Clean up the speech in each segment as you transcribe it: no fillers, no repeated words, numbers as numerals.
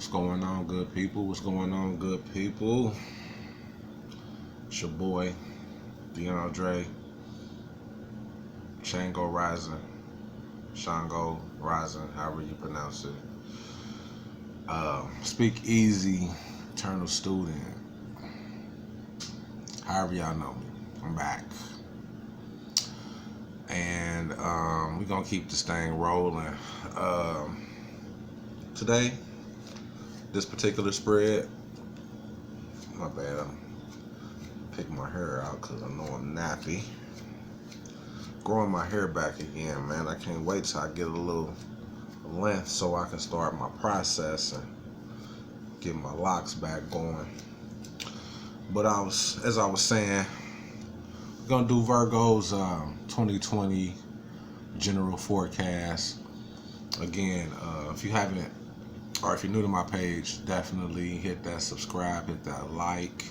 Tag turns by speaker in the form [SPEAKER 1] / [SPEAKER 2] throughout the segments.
[SPEAKER 1] What's going on, good people? What's going on, good people? It's your boy, DeAndre, Shango Rising, Shango Rising, however you pronounce it. Speak easy, eternal student, however y'all know me. I'm back. And we're going to keep this thing rolling. Today, this particular spread, my bad, I'm picking my hair out because I know I'm nappy. Growing my hair back again, man. I can't wait till I get a little length so I can start my process and get my locks back going. But as I was saying, we're gonna do Virgo's 2020 general forecast. Again, if you haven't, or if you're new to my page, definitely hit that subscribe, hit that like.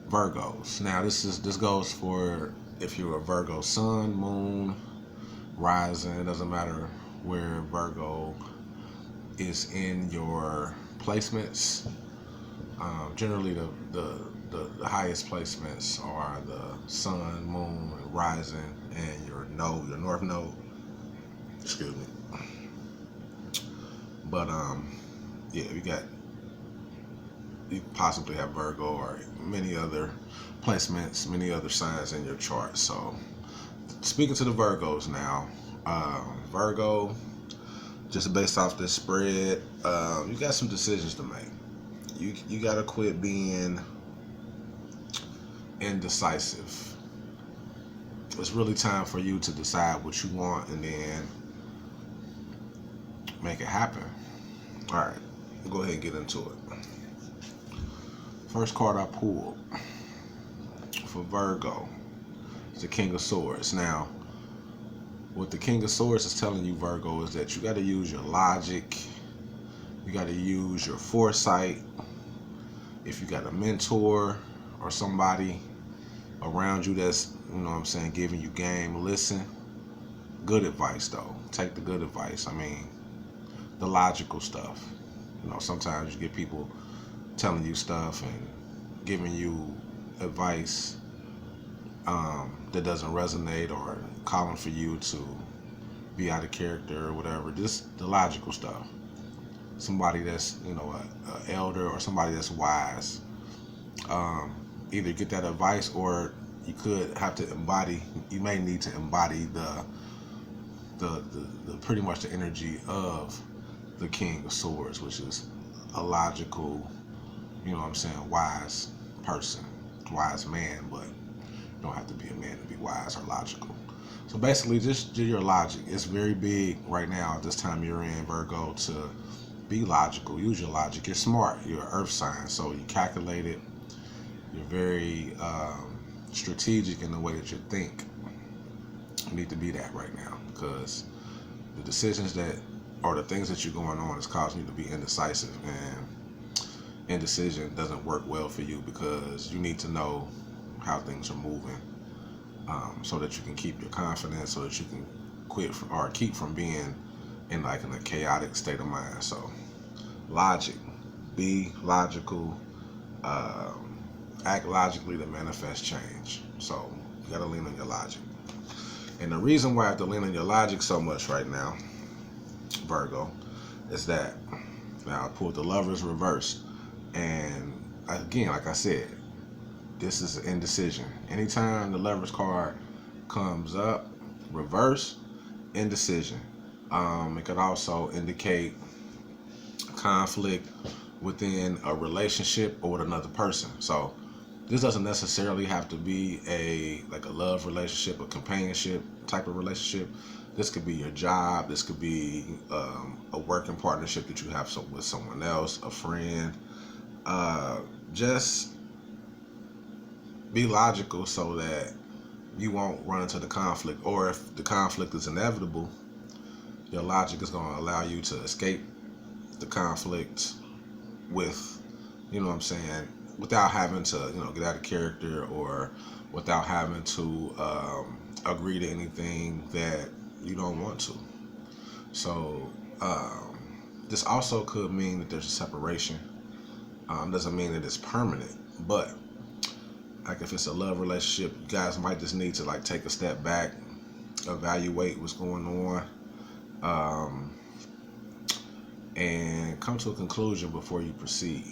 [SPEAKER 1] Virgos. Now this goes for if you're a Virgo sun, moon, rising. It doesn't matter where Virgo is in your placements. Generally, the highest placements are the sun, moon, and rising, and your north node. Excuse me. But yeah, you possibly have Virgo or many other placements, many other signs in your chart. So, speaking to the Virgos now, Virgo, just based off this spread, you got some decisions to make. You got to quit being indecisive. It's really time for you to decide what you want and then make it happen. All right, we'll go ahead and get into it. First card I pulled for Virgo is the King of Swords. Now, what the King of Swords is telling you, Virgo, is that you got to use your logic, you got to use your foresight. If you got a mentor or somebody around you that's, giving you game, listen. Good advice, though. Take the good advice. I mean, the logical stuff. Sometimes you get people telling you stuff and giving you advice that doesn't resonate, or calling for you to be out of character or whatever. Just the logical stuff. Somebody that's an elder or somebody that's wise. Either get that advice, or you could have to embody. You may need to embody the pretty much the energy of the King of Swords, which is a logical, wise person, wise man, but you don't have to be a man to be wise or logical. So basically, just do your logic. It's very big right now at this time you're in, Virgo, to be logical. Use your logic. You're smart. You're an earth sign, so you calculate it. You're very strategic in the way that you think. You need to be that right now, because the decisions or the things that you're going on is causing you to be indecisive, and indecision doesn't work well for you, because you need to know how things are moving, so that you can keep your confidence, so that you can keep from being in a chaotic state of mind. So logic, be logical, act logically to manifest change. So you gotta lean on your logic. And the reason why I have to lean on your logic so much right now, Virgo, is that now I pulled the Lovers reversed, and again, like I said, this is an indecision. Anytime the Lovers card comes up reverse, indecision. It could also indicate conflict within a relationship or with another person. So this doesn't necessarily have to be a love relationship, a companionship type of relationship. This could be your job. This could be a working partnership that you have with someone else, a friend. Just be logical so that you won't run into the conflict. Or if the conflict is inevitable, your logic is going to allow you to escape the conflict with, without having to, get out of character, or without having to agree to anything that you don't want to. So This also could mean that there's a separation. Doesn't mean that it's permanent, but like if it's a love relationship, you guys might just need to like take a step back, evaluate what's going on, um, and come to a conclusion before you proceed.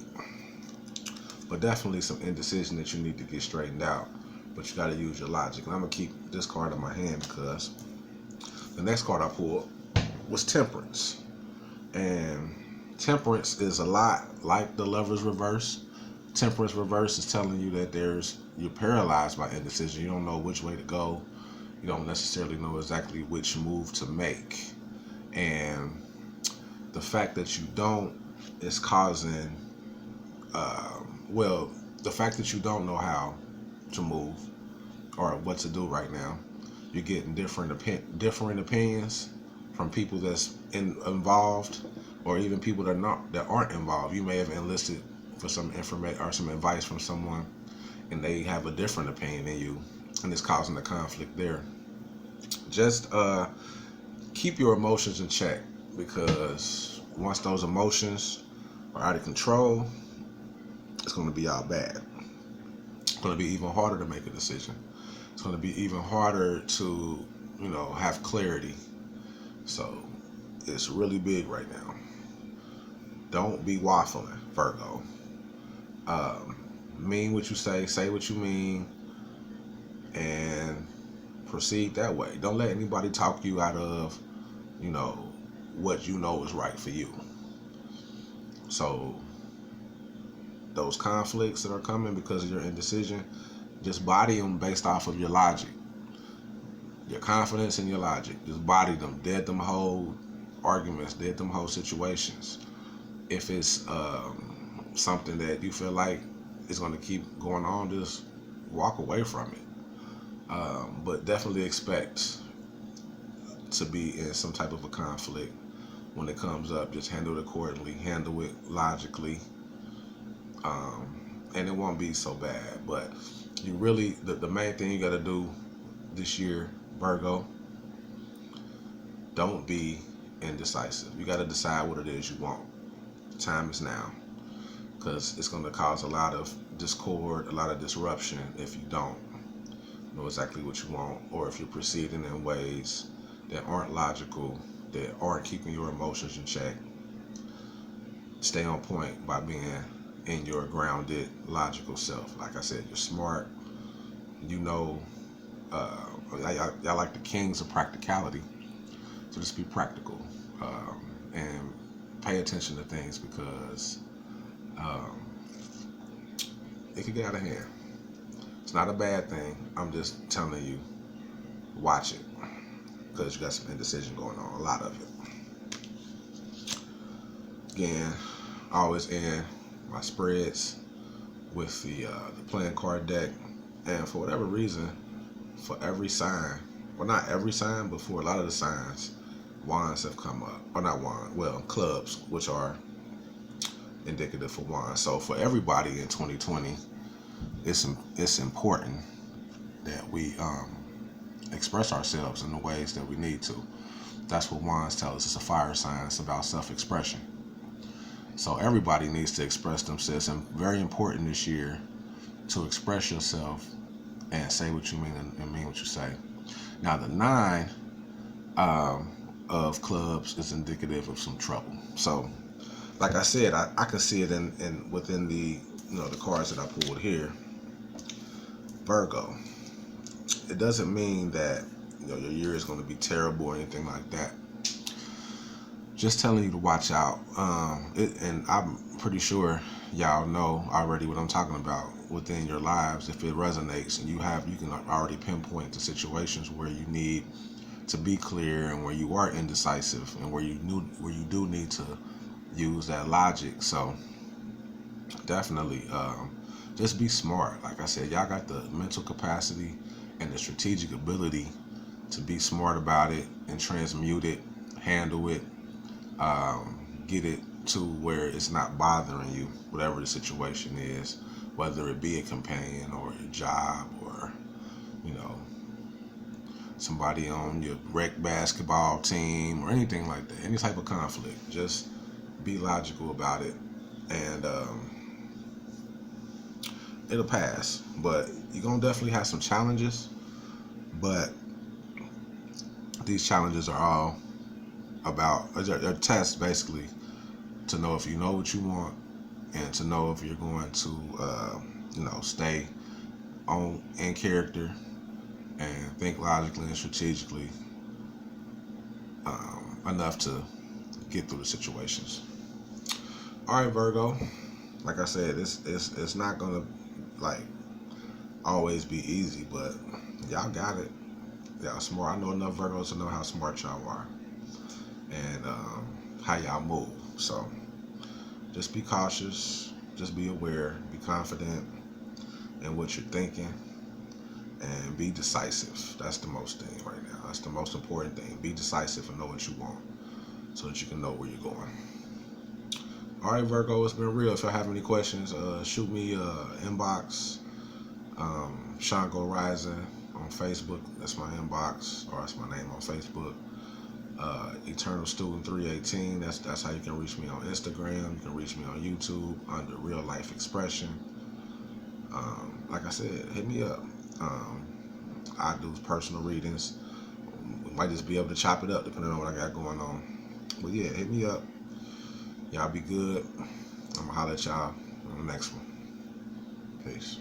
[SPEAKER 1] But definitely some indecision that you need to get straightened out. But you got to use your logic. And I'm gonna keep this card in my hand because the next card I pulled was Temperance, and Temperance is a lot like the Lover's reverse. Temperance reverse is telling you that you're paralyzed by indecision. You don't know which way to go. You don't necessarily know exactly which move to make, and the fact that you don't is causing well, the fact that you don't know how to move or what to do right now, you're getting different opinions from people that's involved, or even people that aren't involved. You may have enlisted for some information or some advice from someone, and they have a different opinion than you, and it's causing a conflict there. Just keep your emotions in check, because once those emotions are out of control, it's going to be all bad. It's going to be even harder to make a decision. It's going to be even harder to, have clarity. So it's really big right now. Don't be waffling, Virgo. Mean what you say what you mean, and proceed that way. Don't let anybody talk you out of, what you know is right for you. So those conflicts that are coming because of your indecision, just body them based off of your logic, your confidence and your logic. Just body them, dead them whole arguments, dead them whole situations. If it's something that you feel like is going to keep going on, just walk away from it. But definitely expect to be in some type of a conflict when it comes up. Just handle it accordingly, handle it logically, and it won't be so bad. But you really, the main thing you got to do this year, Virgo, don't be indecisive. You got to decide what it is you want. The time is now, because it's going to cause a lot of discord, a lot of disruption if you don't know exactly what you want, or if you're proceeding in ways that aren't logical, that aren't keeping your emotions in check. Stay on point by being in your grounded, logical self. Like I said, you're smart. Y'all like the kings of practicality. So just be practical, and pay attention to things, because it could get out of hand. It's not a bad thing. I'm just telling you, watch it, because you got some indecision going on, a lot of it. Again, I always end my spreads with the playing card deck, and for whatever reason, for every sign, well, not every sign, but for a lot of the signs, wands have come up, or not wands, well, clubs, which are indicative for wands. So for everybody in 2020, it's important that we express ourselves in the ways that we need to. That's what wands tell us. It's a fire sign. It's about self-expression. So everybody needs to express themselves, and very important this year to express yourself and say what you mean and mean what you say. Now the 9 of clubs is indicative of some trouble. So like I said, I can see it in within the the cards that I pulled here. Virgo. It doesn't mean that your year is going to be terrible or anything like that. Just telling you to watch out. And I'm pretty sure y'all know already what I'm talking about within your lives. If it resonates, and you can already pinpoint the situations where you need to be clear, and where you are indecisive, and where you do need to use that logic. So definitely, just be smart. Like I said, y'all got the mental capacity and the strategic ability to be smart about it and transmute it, handle it, get it to where it's not bothering you, whatever the situation is, whether it be a companion or your job, or somebody on your rec basketball team, or anything like that, any type of conflict. Just be logical about it, and it'll pass. But you're gonna definitely have some challenges, but these challenges are all about they're tests basically to know if you know what you want and to know if you're going to stay on in character and think logically and strategically enough to get through the situations. All right, Virgo. Like I said, it's not gonna like always be easy, but y'all got it. Y'all smart. I know enough Virgos to know how smart y'all are and how y'all move. So just be cautious. Just be aware. Be confident in what you're thinking, and be decisive. That's the most thing right now. That's the most important thing. Be decisive and know what you want, so that you can know where you're going. All right, Virgo, it's been real. If y'all have any questions, shoot me inbox. Shango Rising on Facebook. That's my inbox, or that's my name on Facebook. Eternal Student 318. That's how you can reach me on Instagram. You can reach me on YouTube under Real Life Expression. Like I said, hit me up. I do personal readings. We might just be able to chop it up depending on what I got going on. But yeah, hit me up. Y'all be good. I'm gonna holler at y'all on the next one. Peace.